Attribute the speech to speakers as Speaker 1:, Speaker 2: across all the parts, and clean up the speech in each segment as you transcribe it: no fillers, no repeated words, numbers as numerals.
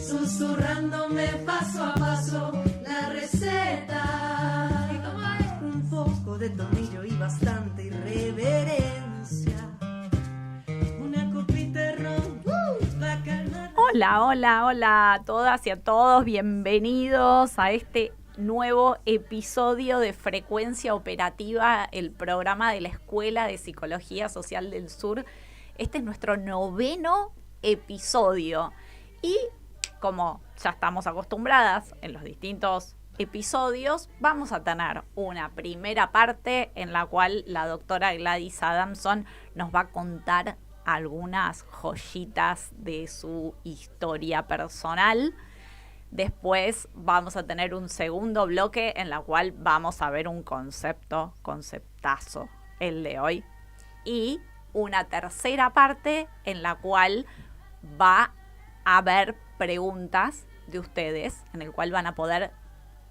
Speaker 1: susurrándome paso a paso la receta. ¿Y cómo es? Un poco de tomillo y bastante irreverencia. Una copita de ron va a calmar.
Speaker 2: Hola, hola, hola a todas y a todos. Bienvenidos a este nuevo episodio de Frecuencia Operativa, el programa de la Escuela de Psicología Social del Sur. Este es nuestro 9º episodio y como ya estamos acostumbradas en los distintos episodios, vamos a tener una primera parte en la cual la doctora Gladys Adamson nos va a contar algunas joyitas de su historia personal. Después vamos a tener un segundo bloque en la cual vamos a ver un conceptazo, el de hoy. Y una tercera parte en la cual va a haber preguntas de ustedes, en el cual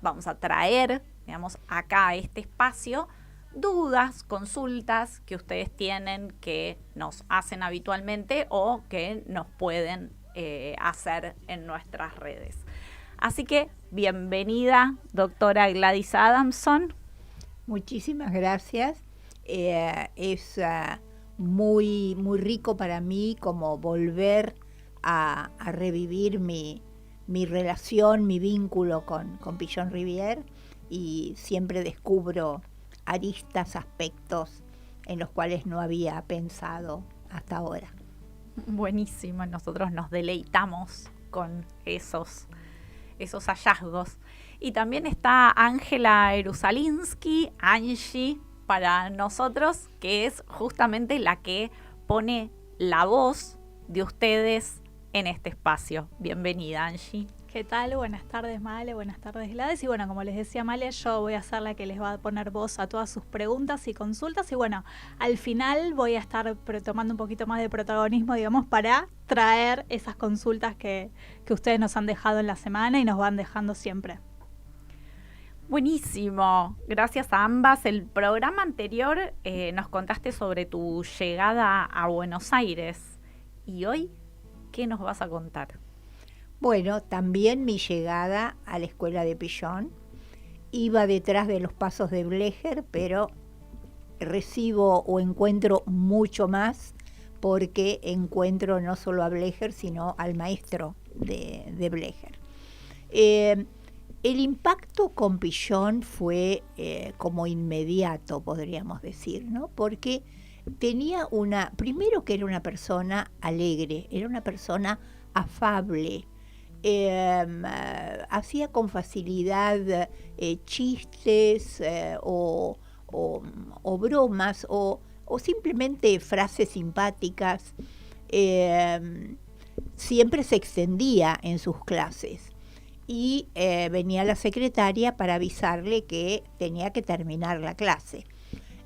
Speaker 2: vamos a traer, digamos, acá a este espacio, dudas, consultas que ustedes tienen, que nos hacen habitualmente o que nos pueden hacer en nuestras redes. Así que, bienvenida, doctora Gladys Adamson.
Speaker 3: Muchísimas gracias. Es muy rico para mí como volver a revivir mi relación, mi vínculo con Pichon Rivière, y siempre descubro aristas, aspectos en los cuales no había pensado hasta ahora.
Speaker 2: Buenísimo, nosotros nos deleitamos con esos hallazgos. Y también está Ángela Erusalinsky, Angie, para nosotros, que es justamente la que pone la voz de ustedes en este espacio. Bienvenida, Angie.
Speaker 4: ¿Qué tal? Buenas tardes, Male, buenas tardes, Gladys. Y bueno, como les decía Male, yo voy a ser la que les va a poner voz a todas sus preguntas y consultas. Y bueno, al final voy a estar tomando un poquito más de protagonismo, digamos, para traer esas consultas que ustedes nos han dejado en la semana y nos van dejando siempre.
Speaker 2: Buenísimo, gracias a ambas. El programa anterior nos contaste sobre tu llegada a Buenos Aires. ¿Y hoy qué nos vas a contar?
Speaker 3: Bueno, también mi llegada a la escuela de Pichon iba detrás de los pasos de Blecher, pero recibo o encuentro mucho más, porque encuentro no solo a Blecher, sino al maestro de Blecher. El impacto con Pichon fue como inmediato, podríamos decir, ¿no? Porque tenía primero que era una persona alegre, era una persona afable, hacía con facilidad chistes o bromas o simplemente frases simpáticas. Siempre se extendía en sus clases y venía la secretaria para avisarle que tenía que terminar la clase.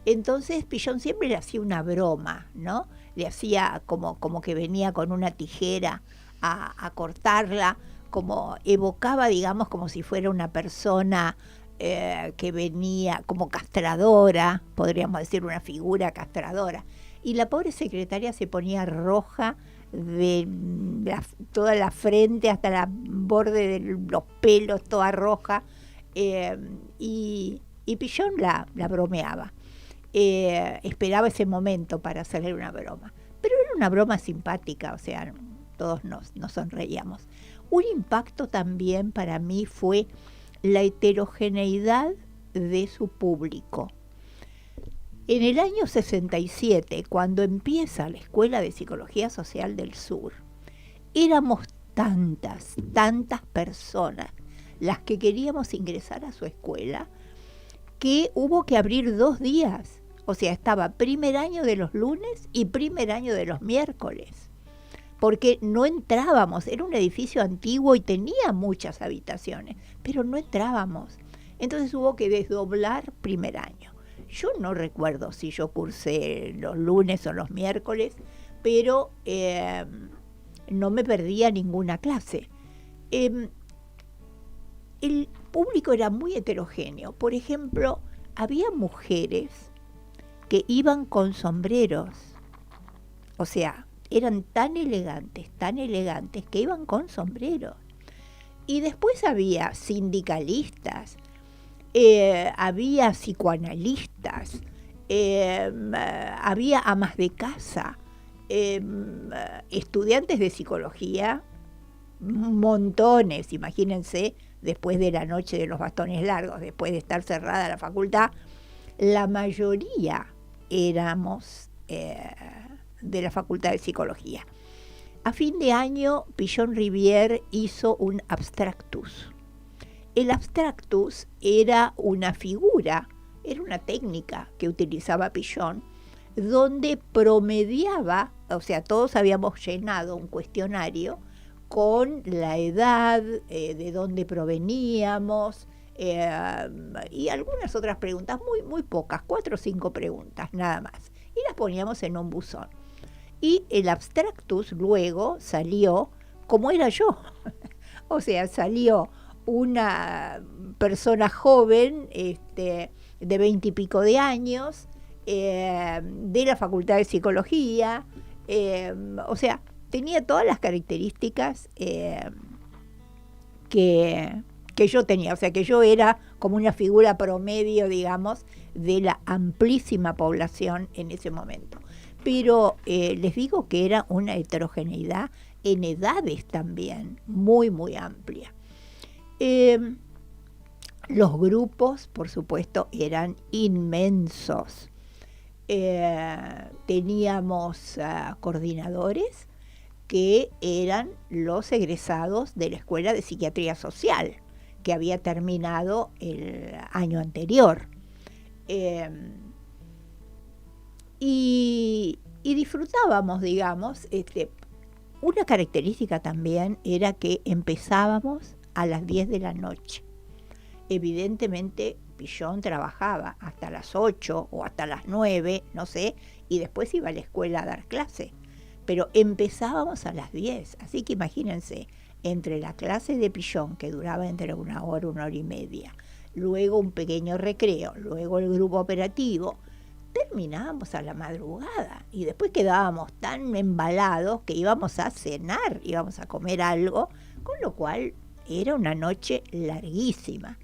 Speaker 3: Entonces Pichon siempre le hacía una broma, ¿no? Le hacía como que venía con una tijera a cortarla, como evocaba, digamos, como si fuera una persona que venía como castradora, podríamos decir una figura castradora. Y la pobre secretaria se ponía roja de toda la frente hasta el borde de los pelos, toda roja, y Pichon la bromeaba. Esperaba ese momento para hacerle una broma, pero era una broma simpática, o sea, todos nos sonreíamos. Un impacto también para mí fue la heterogeneidad de su público. En el año 67, cuando empieza la Escuela de Psicología Social del Sur, éramos tantas personas las que queríamos ingresar a su escuela, que hubo que abrir 2 días. O sea, estaba primer año de los lunes y primer año de los miércoles, porque no entrábamos. Era un edificio antiguo y tenía muchas habitaciones, pero no entrábamos. Entonces hubo que desdoblar primer año. Yo no recuerdo si yo cursé los lunes o los miércoles, pero no me perdía ninguna clase. El público era muy heterogéneo. Por ejemplo, había mujeres que iban con sombreros. O sea, eran tan elegantes, que iban con sombreros. Y después había sindicalistas, había psicoanalistas, había amas de casa, estudiantes de psicología, montones, imagínense, después de la noche de los bastones largos, después de estar cerrada la facultad, la mayoría éramos de la Facultad de Psicología. A fin de año, Pichon-Rivière hizo un abstractus. El abstractus era una figura, era una técnica que utilizaba Pichon, donde promediaba, o sea, todos habíamos llenado un cuestionario con la edad, de dónde proveníamos, y algunas otras preguntas, muy pocas, 4 o 5 preguntas, nada más. Y las poníamos en un buzón. Y el abstractus luego salió como era yo. O sea, salió una persona joven, de 20 y pico de años, de la Facultad de Psicología, o sea, tenía todas las características que yo tenía, o sea, que yo era como una figura promedio, digamos, de la amplísima población en ese momento. Pero les digo que era una heterogeneidad en edades también, muy amplia. Los grupos, por supuesto, eran inmensos. Teníamos coordinadores que eran los egresados de la Escuela de Psiquiatría Social, que había terminado el año anterior. Y disfrutábamos, digamos, una característica también era que empezábamos a las 10 de la noche. Evidentemente, Pichon trabajaba hasta las 8 o hasta las 9, no sé, y después iba a la escuela a dar clase. Pero empezábamos a las 10, así que imagínense, entre la clase de Pichon, que duraba entre 1 hora y media, luego un pequeño recreo, luego el grupo operativo, terminábamos a la madrugada y después quedábamos tan embalados que íbamos a cenar, íbamos a comer algo, con lo cual era una noche larguísima.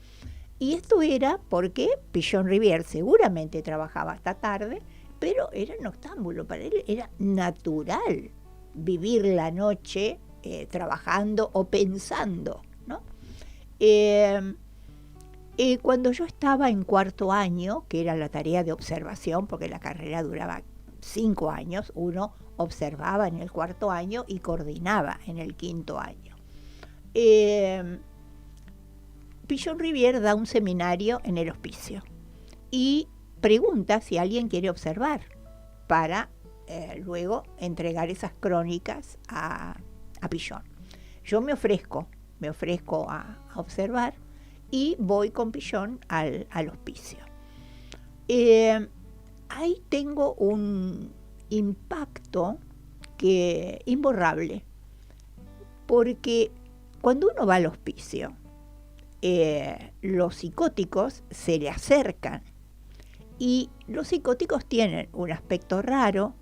Speaker 3: Y esto era porque Pichon-Rivière seguramente trabajaba hasta tarde, pero era noctámbulo, para él era natural vivir la noche trabajando o pensando, ¿no? Cuando yo estaba en 4º año, que era la tarea de observación, porque la carrera duraba 5 años, uno observaba en el 4º año y coordinaba en el 5º año. Pichon-Rivière da un seminario en el hospicio y pregunta si alguien quiere observar para luego entregar esas crónicas a Pichon. Yo me ofrezco a observar y voy con Pichon al hospicio. Ahí tengo un impacto imborrable, porque cuando uno va al hospicio, los psicóticos se le acercan y los psicóticos tienen un aspecto raro,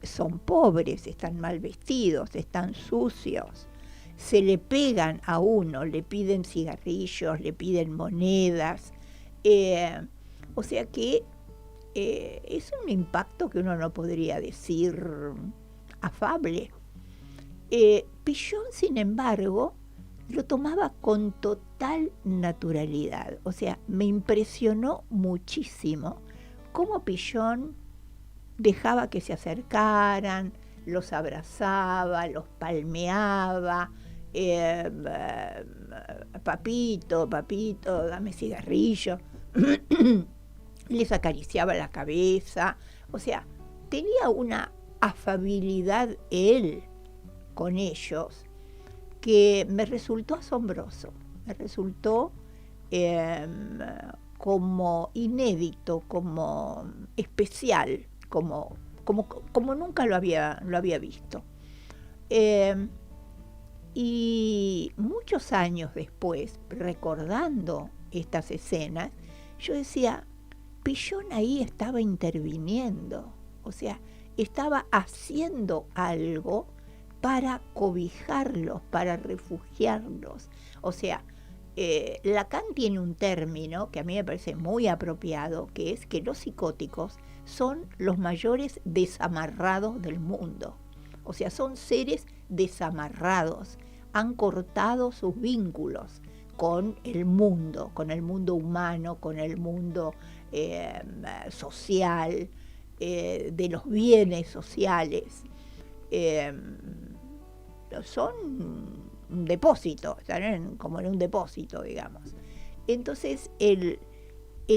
Speaker 3: son pobres, están mal vestidos, están sucios, se le pegan a uno, le piden cigarrillos, le piden monedas, o sea que es un impacto que uno no podría decir afable. Pichon, sin embargo, lo tomaba con total naturalidad. O sea, me impresionó muchísimo cómo Pichon dejaba que se acercaran, los abrazaba, los palmeaba, papito, dame cigarrillo, les acariciaba la cabeza. O sea, tenía una afabilidad él con ellos que me resultó asombroso, me resultó como inédito, como especial, como nunca lo había visto. Y muchos años después, recordando estas escenas, yo decía, Pichon ahí estaba interviniendo, o sea, estaba haciendo algo para cobijarlos, para refugiarlos. O sea, Lacan tiene un término que a mí me parece muy apropiado, que es que los psicóticos son los mayores desamarrados del mundo. O sea, son seres desamarrados, han cortado sus vínculos con el mundo humano, con el mundo social, de los bienes sociales. Son un depósito, están como en un depósito, digamos. Entonces, el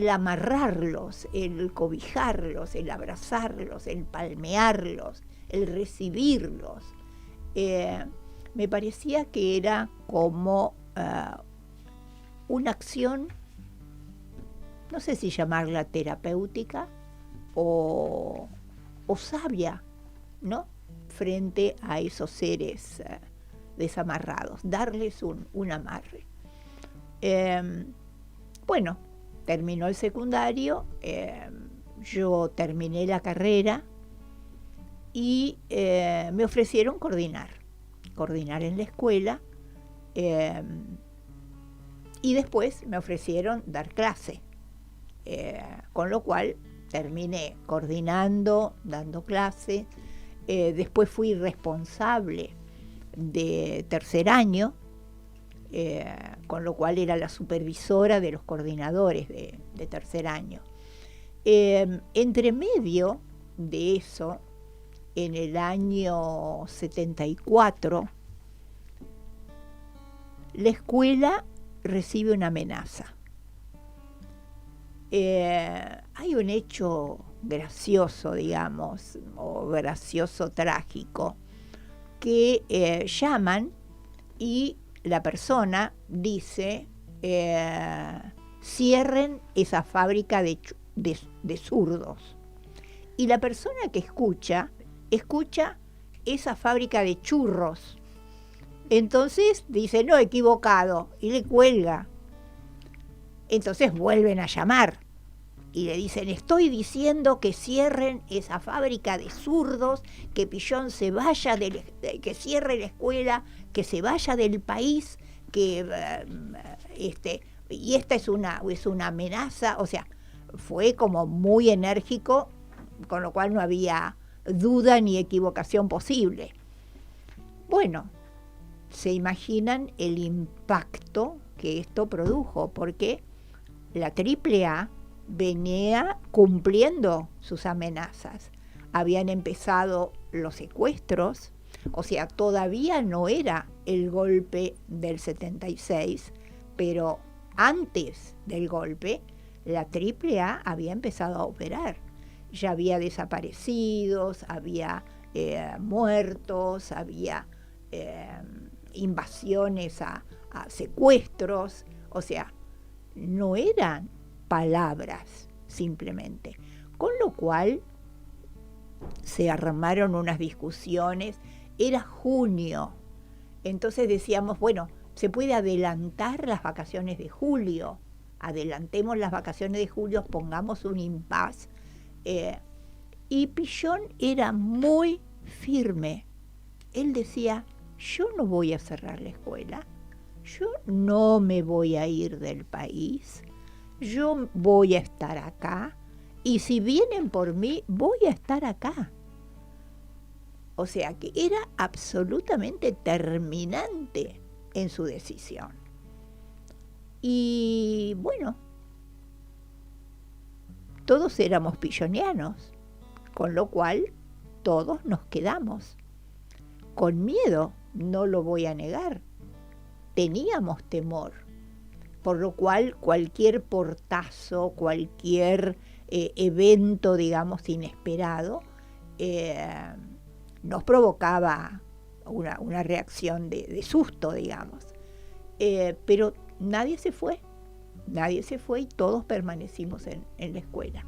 Speaker 3: amarrarlos, el cobijarlos, el abrazarlos, el palmearlos, el recibirlos, me parecía que era como una acción, no sé si llamarla terapéutica o sabia, ¿no?, frente a esos seres desamarrados, darles un amarre. Bueno, terminó el secundario, yo terminé la carrera y me ofrecieron coordinar en la escuela, y después me ofrecieron dar clase, con lo cual terminé coordinando, dando clase. Después fui responsable de tercer año, con lo cual era la supervisora de los coordinadores de tercer año. Entre medio de eso, en el año 74, la escuela recibe una amenaza. Hay un hecho gracioso, digamos, o gracioso trágico, que llaman y la persona dice, cierren esa fábrica de zurdos. Y la persona que escucha esa fábrica de churros. Entonces dice, no, equivocado, y le cuelga. Entonces vuelven a llamar y le dicen, estoy diciendo que cierren esa fábrica de zurdos, que Pillon se vaya, que cierre la escuela, que se vaya del país, que y esta es una amenaza. O sea, fue como muy enérgico, con lo cual no había duda ni equivocación posible. Bueno, se imaginan el impacto que esto produjo, porque la AAA venía cumpliendo sus amenazas. Habían empezado los secuestros, o sea, todavía no era el golpe del 76, pero antes del golpe, la AAA había empezado a operar. Ya había desaparecidos, había muertos, había invasiones a secuestros. O sea, no eran palabras simplemente. Con lo cual se armaron unas discusiones. Era junio, entonces decíamos, bueno, se puede adelantar las vacaciones de julio, adelantemos las vacaciones de julio, pongamos un impas. Y Pillon era muy firme. Él decía, yo no voy a cerrar la escuela, yo no me voy a ir del país, yo voy a estar acá, y si vienen por mí, voy a estar acá. O sea que era absolutamente terminante en su decisión. Y bueno, todos éramos pillonianos, con lo cual todos nos quedamos. Con miedo, no lo voy a negar. Teníamos temor, por lo cual cualquier portazo, cualquier evento, digamos, inesperado, nos provocaba una reacción de susto, digamos. Pero nadie se fue y todos permanecimos en la escuela.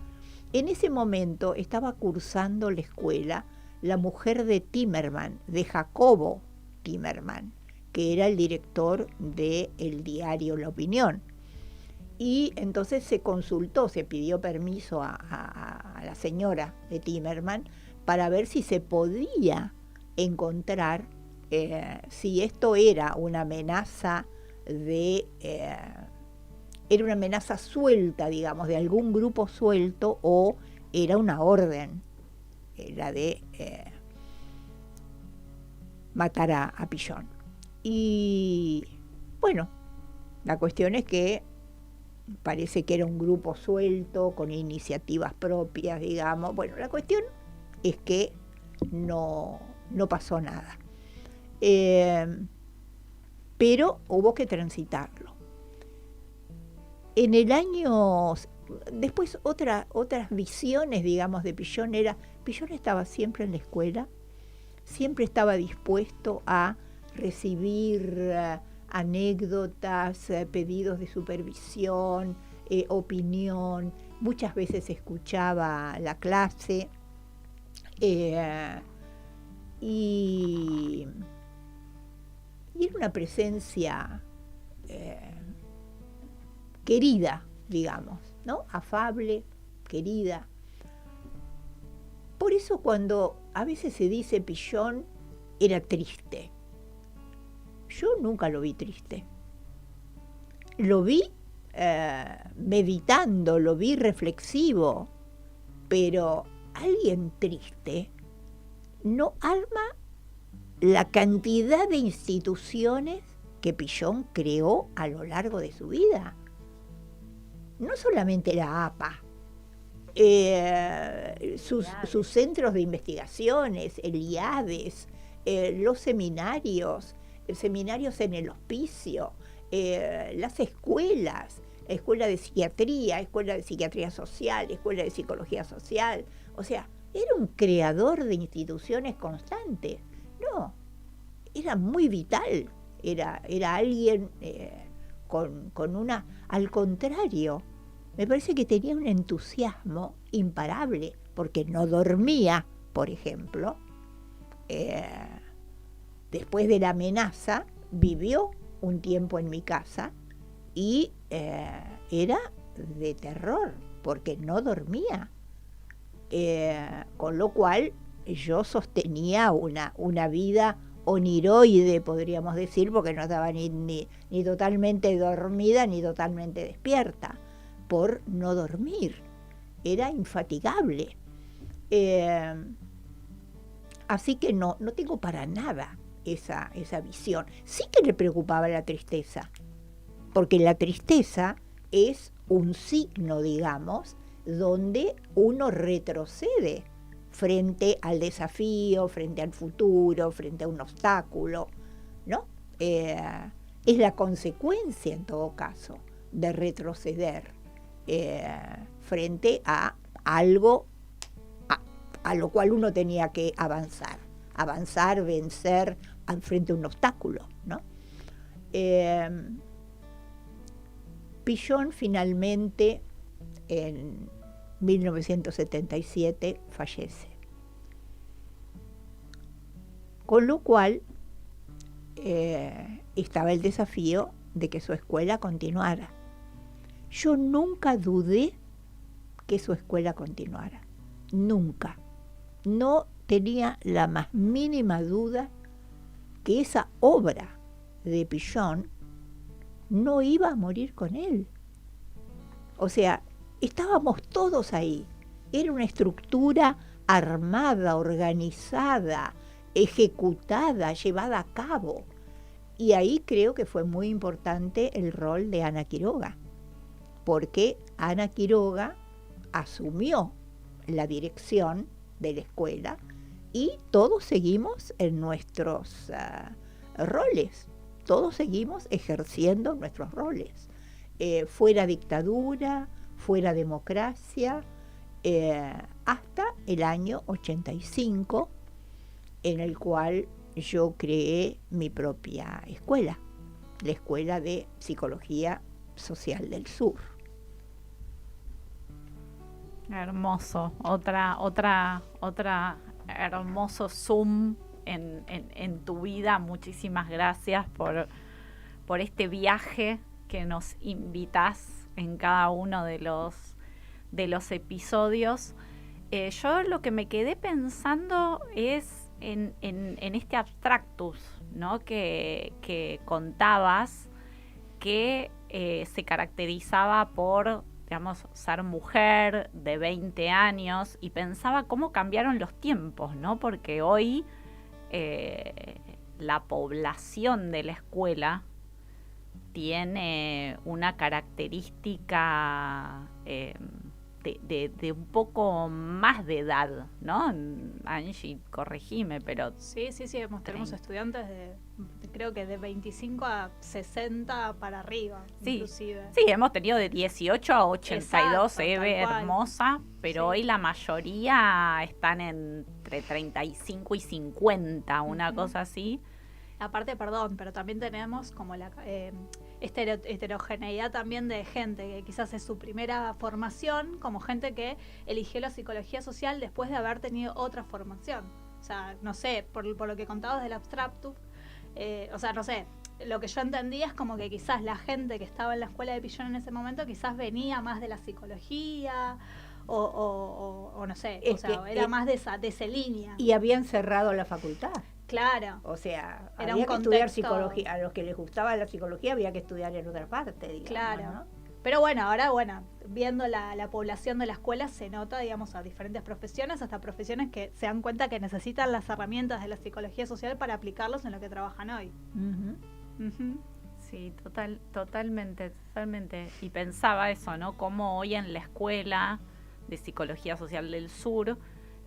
Speaker 3: En ese momento estaba cursando la escuela la mujer de Timerman, de Jacobo Timerman, que era el director del diario La Opinión. Y entonces se pidió permiso a la señora de Timerman para ver si se podía encontrar si esto era una amenaza era una amenaza suelta, digamos, de algún grupo suelto, o era una orden, la de matar a Pillon. Y bueno, la cuestión es que parece que era un grupo suelto, con iniciativas propias, digamos. Bueno, la cuestión es que no pasó nada. Pero hubo que transitarlo. En el año... Después otras visiones, digamos, de Pillon Pillon estaba siempre en la escuela, siempre estaba dispuesto a recibir anécdotas, pedidos de supervisión, opinión. Muchas veces escuchaba la clase y era una presencia querida, digamos, ¿no? Afable, querida. Por eso cuando a veces se dice Pillon era triste, yo nunca lo vi triste. Lo vi meditando, lo vi reflexivo, pero alguien triste no arma la cantidad de instituciones que Pillon creó a lo largo de su vida. No solamente la APA, sus centros de investigaciones, el IADES, los seminarios en el hospicio, las escuelas, escuela de psiquiatría social, escuela de psicología social. O sea, era un creador de instituciones constantes. No, era muy vital, era alguien con una... Al contrario, me parece que tenía un entusiasmo imparable, porque no dormía, por ejemplo. Después de la amenaza, vivió un tiempo en mi casa y era de terror, porque no dormía. Con lo cual yo sostenía una vida oniroide, podríamos decir, porque no estaba ni totalmente dormida ni totalmente despierta, por no dormir. Era infatigable. Así que no tengo para nada esa visión. Sí que le preocupaba la tristeza, porque la tristeza es un signo, digamos, donde uno retrocede frente al desafío, frente al futuro, frente a un obstáculo, ¿no? Es la consecuencia, en todo caso, de retroceder frente a algo a lo cual uno tenía que avanzar, vencer frente a un obstáculo, ¿no? Pillon finalmente en 1977 fallece. Con lo cual estaba el desafío de que su escuela continuara. Yo nunca dudé que su escuela continuara. Nunca. No tenía la más mínima duda que esa obra de Pillon no iba a morir con él. O sea, estábamos todos ahí. Era una estructura armada, organizada, ejecutada, llevada a cabo. Y ahí creo que fue muy importante el rol de Ana Quiroga, porque Ana Quiroga asumió la dirección de la escuela y todos seguimos en nuestros roles, todos seguimos ejerciendo nuestros roles. Fuera dictadura, fuera democracia, hasta el año 85, en el cual yo creé mi propia escuela, la Escuela de Psicología Social del Sur.
Speaker 2: Hermoso, otra hermoso zoom en tu vida. Muchísimas gracias por este viaje que nos invitas en cada uno de los episodios. Yo lo que me quedé pensando es en este abstractus, ¿no? que contabas que se caracterizaba por, digamos, ser mujer de 20 años, y pensaba cómo cambiaron los tiempos, ¿no? Porque hoy la población de la escuela tiene una característica de un poco más de edad, ¿no? Angie, corregime, pero...
Speaker 4: Sí, tenemos estudiantes creo que de 25 a 60 para arriba,
Speaker 2: sí,
Speaker 4: inclusive.
Speaker 2: Sí, hemos tenido de 18 a 82,
Speaker 4: Exacto,
Speaker 2: Eve, hermosa, pero
Speaker 4: sí.
Speaker 2: hoy la mayoría están entre 35 y 50, una cosa así.
Speaker 4: Aparte, perdón, pero también tenemos como la heterogeneidad también de gente que quizás es su primera formación, como gente que eligió la psicología social después de haber tenido otra formación. O sea, no sé, por lo que contabas del abstracto, o sea, no sé, lo que yo entendía es como que quizás la gente que estaba en la escuela de Pillon en ese momento quizás venía más de la psicología o no sé, o sea, era más de esa línea.
Speaker 3: Y habían cerrado la facultad.
Speaker 4: Claro.
Speaker 3: O sea,
Speaker 4: era
Speaker 3: había
Speaker 4: un
Speaker 3: que estudiar
Speaker 4: contexto...
Speaker 3: psicología. A los que les gustaba la psicología había que estudiar en otra parte, digamos,
Speaker 4: claro.
Speaker 3: ¿no?
Speaker 4: Pero bueno, ahora, viendo la población de la escuela, se nota, digamos, a diferentes profesiones, hasta profesiones que se dan cuenta que necesitan las herramientas de la psicología social para aplicarlos en lo que trabajan hoy.
Speaker 2: Sí, totalmente. Y pensaba eso, ¿no? Cómo hoy en la escuela de Psicología Social del Sur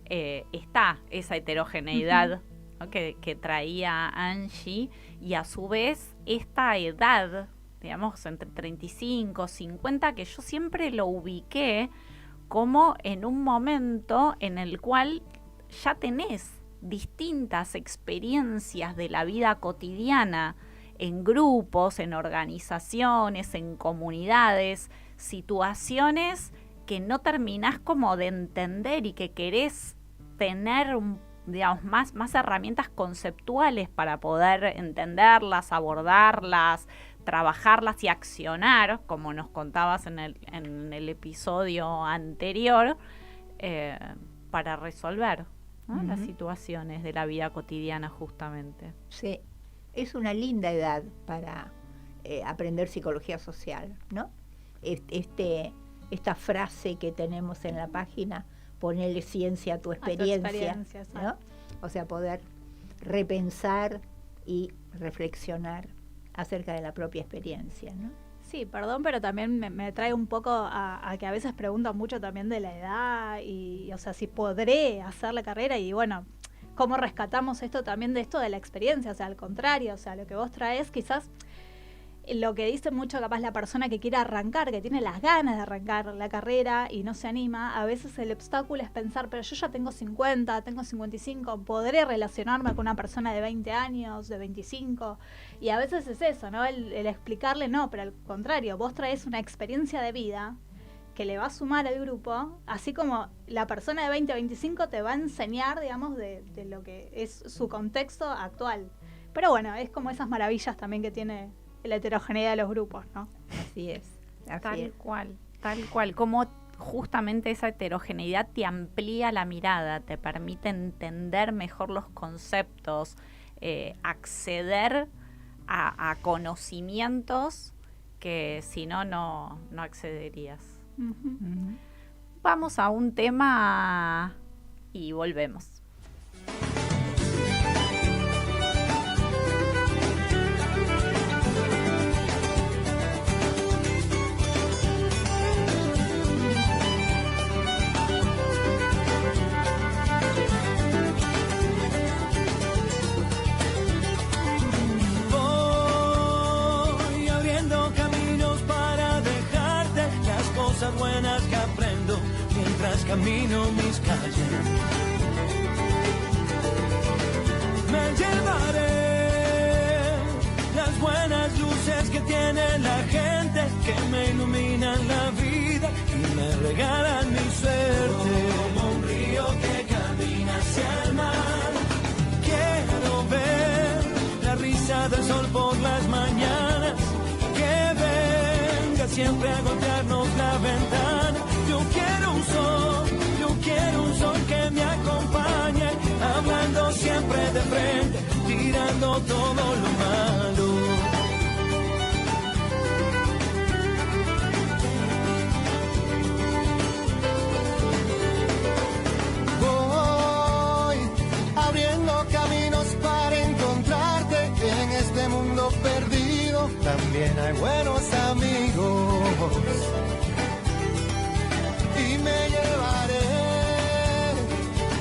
Speaker 2: está esa heterogeneidad, ¿no? que traía Angie, y a su vez esta edad, digamos, entre 35, 50, que yo siempre lo ubiqué como en un momento en el cual ya tenés distintas experiencias de la vida cotidiana, en grupos, en organizaciones, en comunidades, situaciones que no terminás como de entender y que querés tener, digamos, más herramientas conceptuales para poder entenderlas, abordarlas, trabajarlas y accionar, como nos contabas en el episodio anterior, para resolver, ¿no? Las situaciones de la vida cotidiana, justamente.
Speaker 3: Sí, es una linda edad para aprender psicología social, ¿no? Esta frase que tenemos en la página, ponerle ciencia a tu experiencia, ¿no? O sea, poder repensar y reflexionar acerca de la propia experiencia, ¿no?
Speaker 4: Sí, perdón, pero también me trae un poco a que a veces preguntan mucho también de la edad y, o sea, si podré hacer la carrera y, bueno, cómo rescatamos esto también de esto de la experiencia, o sea, al contrario, o sea, lo que vos traes quizás... Lo que dice mucho capaz la persona que quiere arrancar, que tiene las ganas de arrancar la carrera y no se anima, a veces el obstáculo es pensar, pero yo ya tengo 50, tengo 55, podré relacionarme con una persona de 20 años, de 25, y a veces es eso, ¿no? El explicarle, no, pero al contrario, vos traes una experiencia de vida que le va a sumar al grupo, así como la persona de 20 a 25 te va a enseñar, digamos, de lo que es su contexto actual. Pero bueno, es como esas maravillas también que tiene la heterogeneidad de los grupos, ¿no?
Speaker 3: Así es.
Speaker 2: Tal cual. Como justamente esa heterogeneidad te amplía la mirada, te permite entender mejor los conceptos, acceder a conocimientos que si no accederías. Vamos a un tema y volvemos.
Speaker 5: Buenas que aprendo mientras camino mis calles. Me llevaré las buenas luces que tiene la gente, que me iluminan la vida y me regalan mi suerte. Como un río que camina hacia el mar, quiero ver la risa del sol por las mañanas, que venga siempre a golpearnos la ventana. Yo quiero un sol que me acompañe, hablando siempre de frente, tirando tirando todo lo malo. Voy abriendo caminos para encontrarte en este mundo perdido. También hay buenos amigos y me llevaré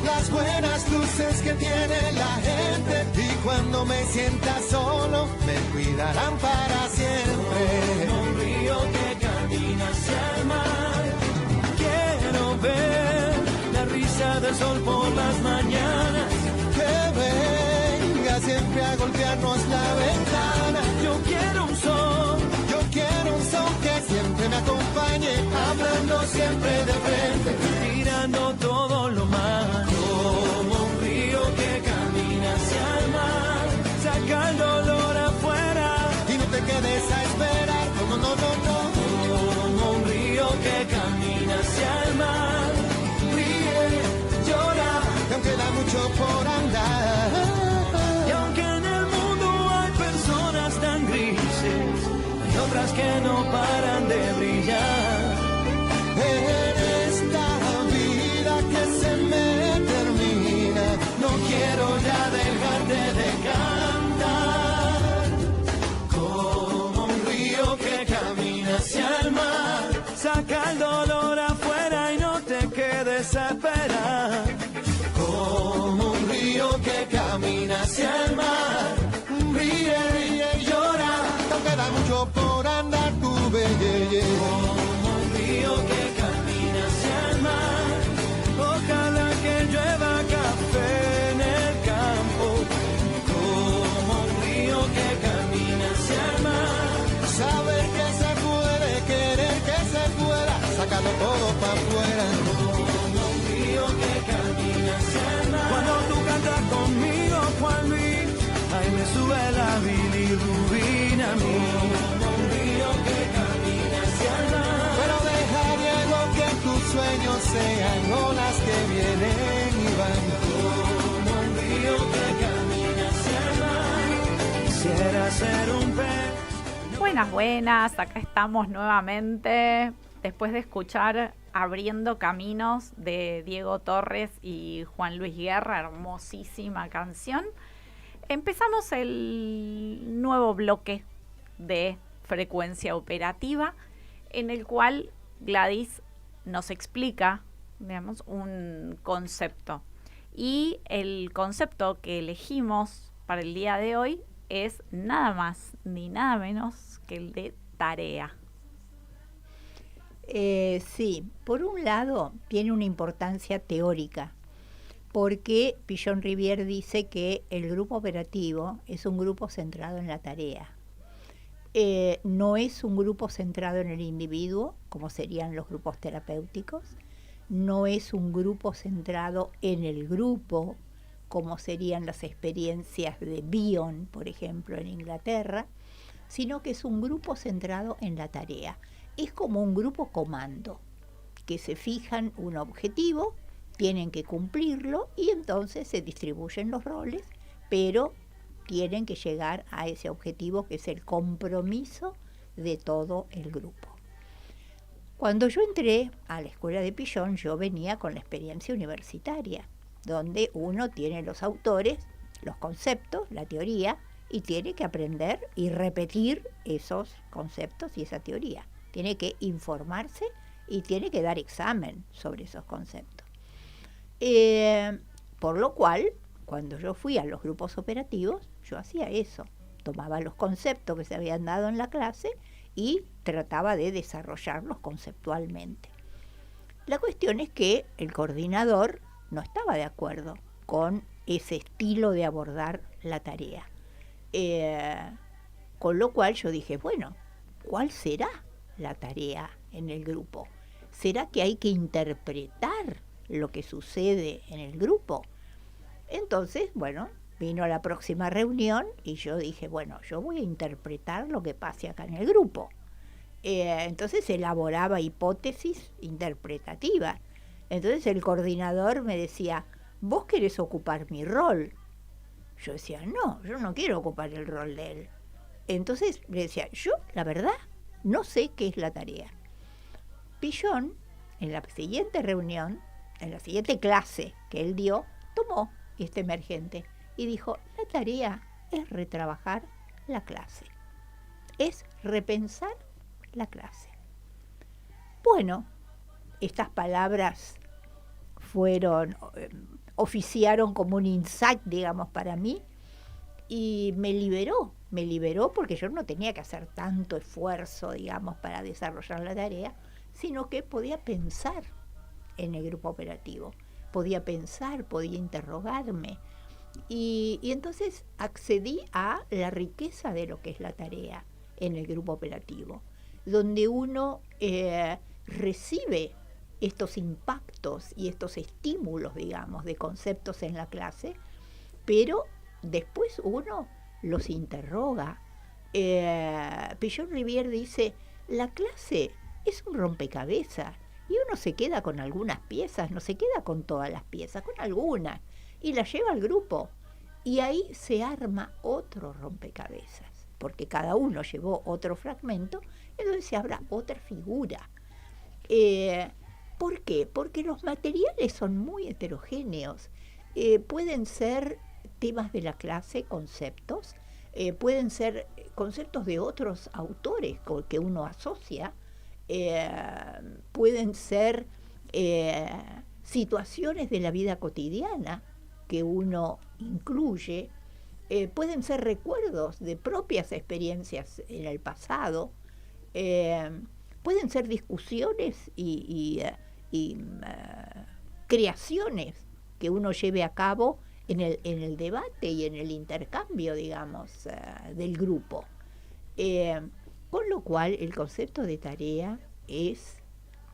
Speaker 5: las buenas luces que tiene la gente, y cuando me sienta solo me cuidarán para siempre. Como un río que camina hacia el mar, quiero ver la risa del sol por las mañanas, que venga siempre a golpearnos la ventana. Yo quiero un sol que siempre me acompañe, hablando siempre de frente, tirando todo lo malo. Como un río que camina hacia el mar, saca el dolor afuera y no te quedes a esperar. No, no, no, no. Como un río que camina hacia el mar, ríe, llora, que aún queda mucho por andar. Y aunque en el mundo hay personas tan grises, hay otras que no paran de brillar. En esta vida que se me termina, no quiero ya dejarte de cantar. Como un río que camina hacia el mar, saca el dolor afuera y no te quedes a esperar. Como un río que camina hacia el mar, ríe, ríe y llora, no queda mucho por andar, tu belleza. Como un río que camina hacia el mar, ojalá que llueva café en el campo. Como un río que camina hacia el mar, saber que se puede, querer que se pueda, sacarlo todo para afuera. Como un río que camina hacia el mar, cuando tú cantas conmigo, Juan Luis, ahí me sube la bilirrubina a mí. Como un río que camina hacia el mar, pero deja, Diego, que tus sueños sean olas que vienen y van. Como un río que camina hacia el mar, quisiera ser un pez.
Speaker 2: Buenas, buenas, acá estamos nuevamente después de escuchar Abriendo Caminos de Diego Torres y Juan Luis Guerra, hermosísima canción. Empezamos el nuevo bloque de Frecuencia Operativa, en el cual Gladys nos explica, digamos, un concepto. Y el concepto que elegimos para el día de hoy es nada más ni nada menos que el de tarea.
Speaker 3: Sí, por un lado tiene una importancia teórica, porque Pichon-Rivière dice que el grupo operativo es un grupo centrado en la tarea. No es un grupo centrado en el individuo, como serían los grupos terapéuticos. No es un grupo centrado en el grupo, como serían las experiencias de Bion, por ejemplo, en Inglaterra, sino que es un grupo centrado en la tarea. Es como un grupo comando, que se fijan un objetivo, tienen que cumplirlo y entonces se distribuyen los roles, pero tienen que llegar a ese objetivo que es el compromiso de todo el grupo. Cuando yo entré a la escuela de Pichon, yo venía con la experiencia universitaria, donde uno tiene los autores, los conceptos, la teoría, y tiene que aprender y repetir esos conceptos y esa teoría. Tiene que informarse y tiene que dar examen sobre esos conceptos. Por lo cual, cuando yo fui a los grupos operativos, yo hacía eso. Tomaba los conceptos que se habían dado en la clase y trataba de desarrollarlos conceptualmente. La cuestión es que el coordinador no estaba de acuerdo con ese estilo de abordar la tarea. Con lo cual yo dije, bueno, ¿cuál será la tarea en el grupo? ¿Será que hay que interpretar lo que sucede en el grupo? Entonces, bueno, vino la próxima reunión y yo dije, bueno, yo voy a interpretar lo que pase acá en el grupo. Entonces elaboraba hipótesis interpretativas. Entonces el coordinador me decía, ¿vos querés ocupar mi rol? Yo decía, no, yo no quiero ocupar el rol de él. Entonces le decía, yo, la verdad, no sé qué es la tarea. Pillón, en la siguiente reunión, en la siguiente clase que él dio, tomó este emergente y dijo, la tarea es retrabajar la clase, es repensar la clase. Bueno, estas palabras oficiaron como un insight, digamos, para mí, y me liberó porque yo no tenía que hacer tanto esfuerzo, digamos, para desarrollar la tarea, sino que podía pensar en el grupo operativo, podía pensar, podía interrogarme, y entonces accedí a la riqueza de lo que es la tarea en el grupo operativo, donde uno recibe estos impactos y estos estímulos, digamos, de conceptos en la clase, pero después uno los interroga. Pillon-Rivière dice, la clase es un rompecabezas y uno se queda con algunas piezas, no se queda con todas las piezas, con algunas, y las lleva al grupo. Y ahí se arma otro rompecabezas, porque cada uno llevó otro fragmento, entonces se habrá otra figura. ¿Por qué? Porque los materiales son muy heterogéneos. Pueden ser temas de la clase, conceptos, pueden ser conceptos de otros autores que uno asocia, pueden ser situaciones de la vida cotidiana que uno incluye, pueden ser recuerdos de propias experiencias en el pasado, pueden ser discusiones y creaciones que uno lleve a cabo en el debate y en el intercambio, digamos, del grupo. Con lo cual el concepto de tarea es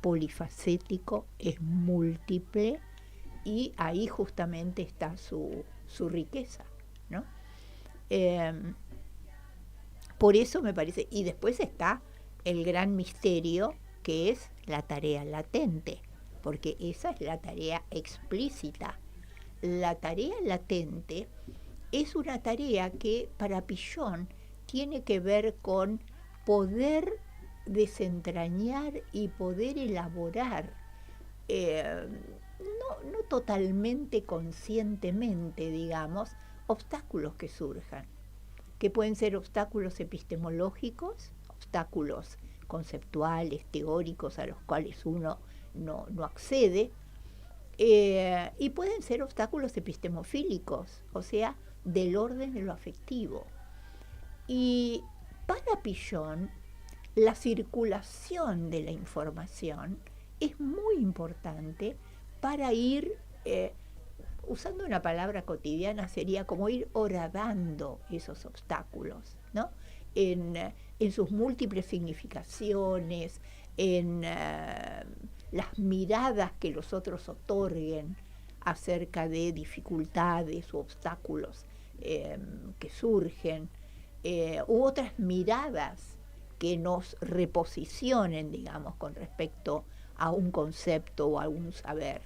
Speaker 3: polifacético, es múltiple, y ahí justamente está su riqueza, ¿no? Por eso me parece, y después está el gran misterio que es la tarea latente, porque esa es la tarea explícita. La tarea latente es una tarea que para Pillon tiene que ver con poder desentrañar y poder elaborar, no totalmente conscientemente, digamos, obstáculos que surjan, que pueden ser obstáculos epistemológicos, obstáculos conceptuales, teóricos, a los cuales uno no accede, y pueden ser obstáculos epistemofílicos, o sea, del orden de lo afectivo. Y para Pillon, la circulación de la información es muy importante para ir, usando una palabra cotidiana, sería como ir horadando esos obstáculos, ¿no? En sus múltiples significaciones, en las miradas que los otros otorguen acerca de dificultades u obstáculos que surgen, u otras miradas que nos reposicionen, digamos, con respecto a un concepto o a un saber.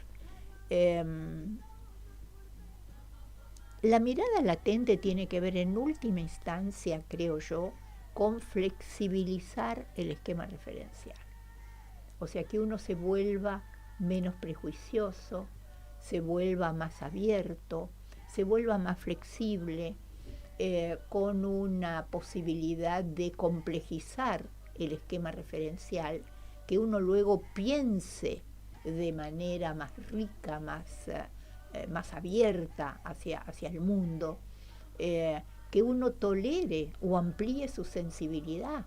Speaker 3: La mirada latente tiene que ver en última instancia, creo yo, con flexibilizar el esquema referencial. O sea, que uno se vuelva menos prejuicioso, se vuelva más abierto, se vuelva más flexible, con una posibilidad de complejizar el esquema referencial, que uno luego piense de manera más rica, más abierta hacia el mundo, que uno tolere o amplíe su sensibilidad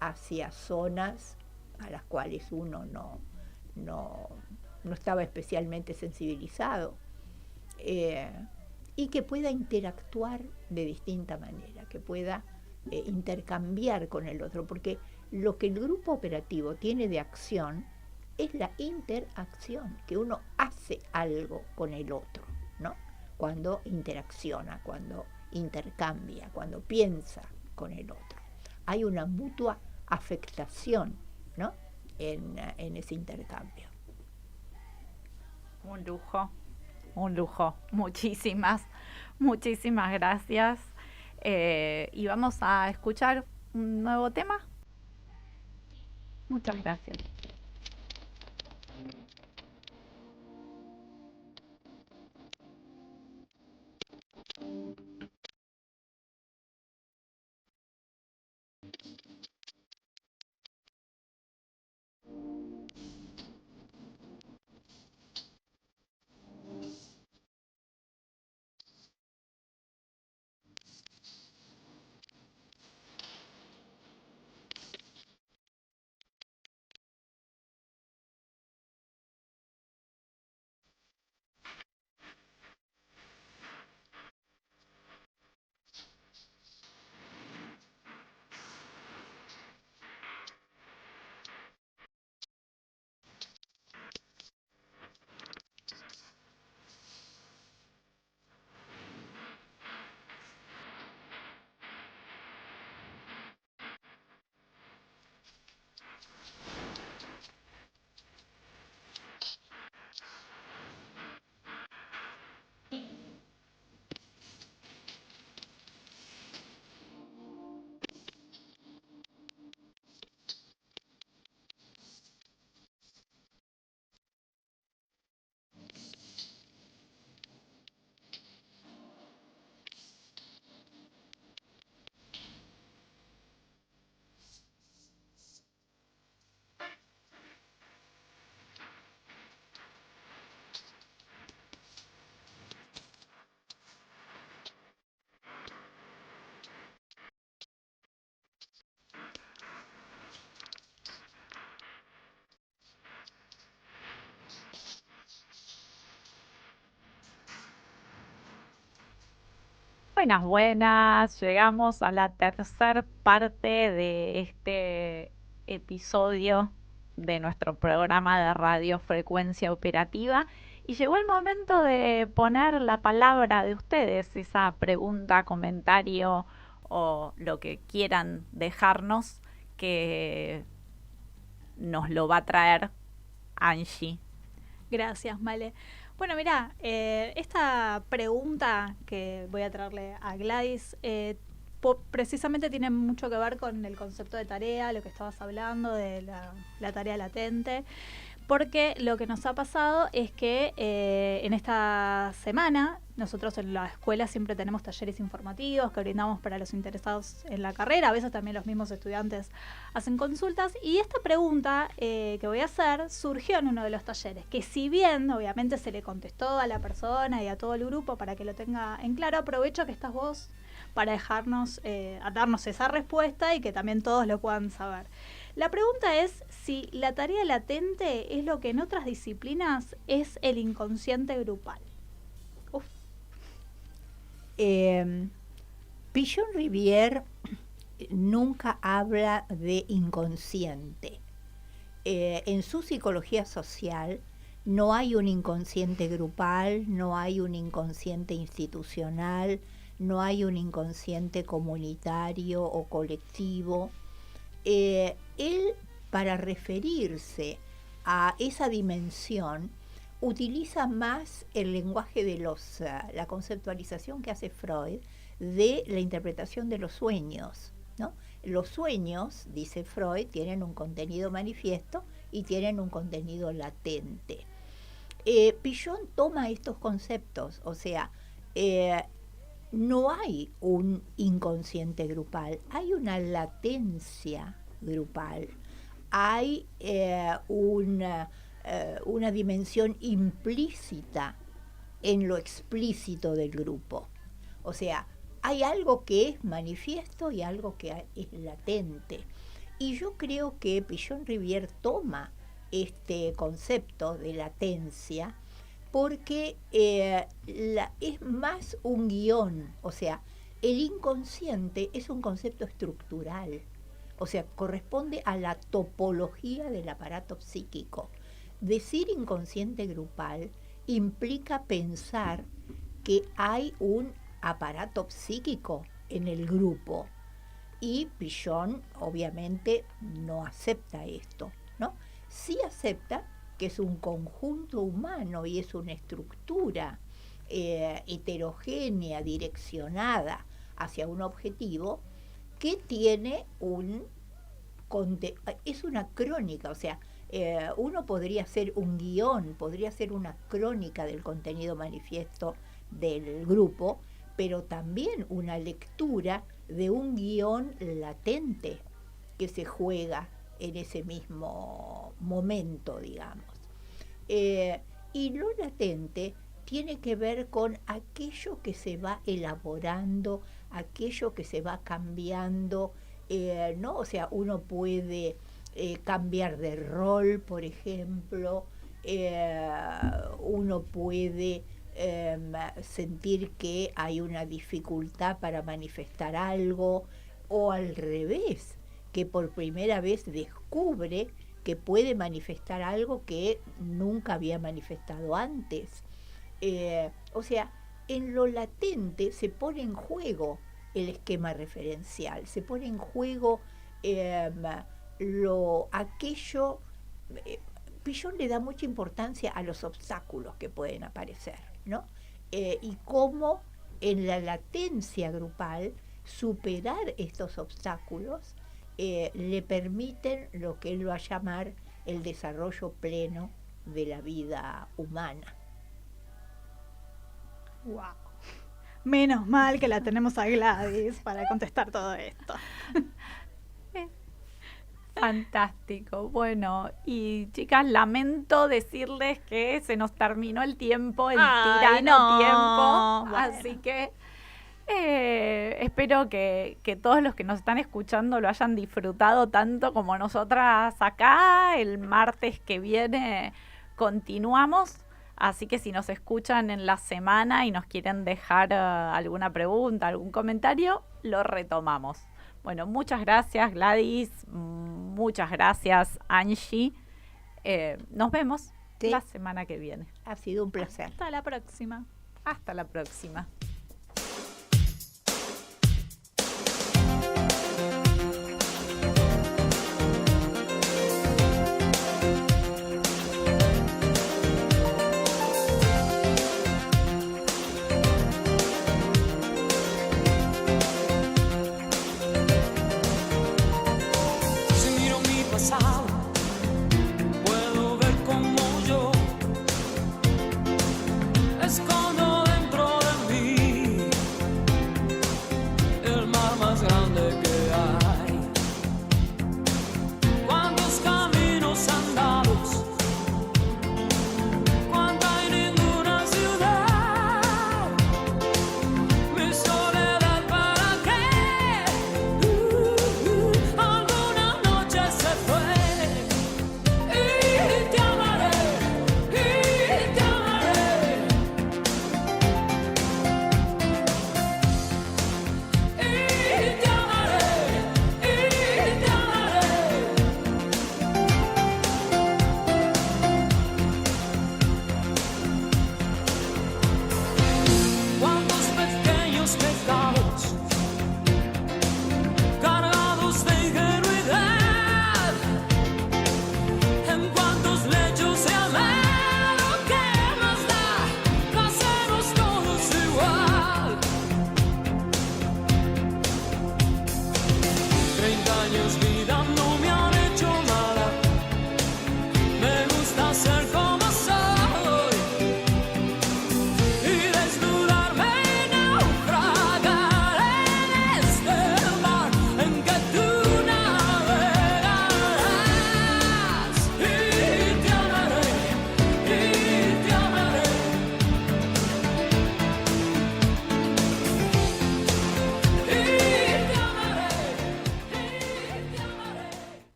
Speaker 3: hacia zonas a las cuales uno no estaba especialmente sensibilizado, y que pueda interactuar de distinta manera, que pueda intercambiar con el otro, porque lo que el grupo operativo tiene de acción es la interacción, que uno hace algo con el otro, ¿no? Cuando interacciona, cuando intercambia, cuando piensa con el otro. Hay una mutua afectación, ¿no? En ese intercambio.
Speaker 2: Un lujo. Muchísimas Muchísimas gracias. Y vamos a escuchar un nuevo tema. Muchas gracias. Buenas, buenas. Llegamos a la tercera parte de este episodio de nuestro programa de radio Frecuencia Operativa y llegó el momento de poner la palabra de ustedes, esa pregunta, comentario o lo que quieran dejarnos que nos lo va a traer Angie.
Speaker 4: Gracias, Male. Bueno, mira, esta pregunta que voy a traerle a Gladys precisamente tiene mucho que ver con el concepto de tarea, lo que estabas hablando de la tarea latente, porque lo que nos ha pasado es que en esta semana nosotros en la escuela siempre tenemos talleres informativos que brindamos para los interesados en la carrera, a veces también los mismos estudiantes hacen consultas, y esta pregunta que voy a hacer surgió en uno de los talleres, que si bien obviamente se le contestó a la persona y a todo el grupo para que lo tenga en claro, aprovecho que estás vos para dejarnos, a darnos esa respuesta y que también todos lo puedan saber. La pregunta es si la tarea latente es lo que en otras disciplinas es el inconsciente grupal.
Speaker 3: Pichon-Rivière nunca habla de inconsciente. En su psicología social no hay un inconsciente grupal, no hay un inconsciente institucional, no hay un inconsciente comunitario o colectivo. Él, para referirse a esa dimensión, utiliza más el lenguaje de la conceptualización que hace Freud de la interpretación de los sueños, ¿no? Los sueños, dice Freud, tienen un contenido manifiesto y tienen un contenido latente. Pichon toma estos conceptos, o sea, no hay un inconsciente grupal, hay una latencia grupal, hay una dimensión implícita en lo explícito del grupo. O sea, hay algo que es manifiesto y algo que es latente. Y yo creo que Pichon-Rivière toma este concepto de latencia porque es más un guión, o sea, el inconsciente es un concepto estructural, o sea, corresponde a la topología del aparato psíquico. Decir inconsciente grupal implica pensar que hay un aparato psíquico en el grupo, y Pichon obviamente no acepta esto, ¿no? Sí acepta que es un conjunto humano y es una estructura heterogénea, direccionada hacia un objetivo, que tiene es una crónica, o sea, uno podría hacer un guión, podría hacer una crónica del contenido manifiesto del grupo, pero también una lectura de un guión latente que se juega en ese mismo momento, digamos. Y lo latente tiene que ver con aquello que se va elaborando, aquello que se va cambiando, ¿no? O sea, uno puede cambiar de rol, por ejemplo, uno puede sentir que hay una dificultad para manifestar algo, o al revés, que por primera vez descubre que puede manifestar algo que nunca había manifestado antes. O sea, en lo latente se pone en juego el esquema referencial, se pone en juego aquello. Piaget le da mucha importancia a los obstáculos que pueden aparecer, ¿no? Y cómo en la latencia grupal superar estos obstáculos le permiten lo que él va a llamar el desarrollo pleno de la vida humana.
Speaker 4: Wow. Menos mal que la tenemos a Gladys para contestar todo esto.
Speaker 2: Fantástico. Bueno, y chicas, lamento decirles que se nos terminó el tiempo, el tirano tiempo.
Speaker 4: Bueno.
Speaker 2: Así que espero que todos los que nos están escuchando lo hayan disfrutado tanto como nosotras acá. El martes que viene continuamos. Así que si nos escuchan en la semana y nos quieren dejar alguna pregunta, algún comentario, lo retomamos. Bueno, muchas gracias Gladys, muchas gracias Angie. Nos vemos la semana que viene.
Speaker 3: Ha sido un placer.
Speaker 4: Hasta la próxima.
Speaker 2: Hasta la próxima.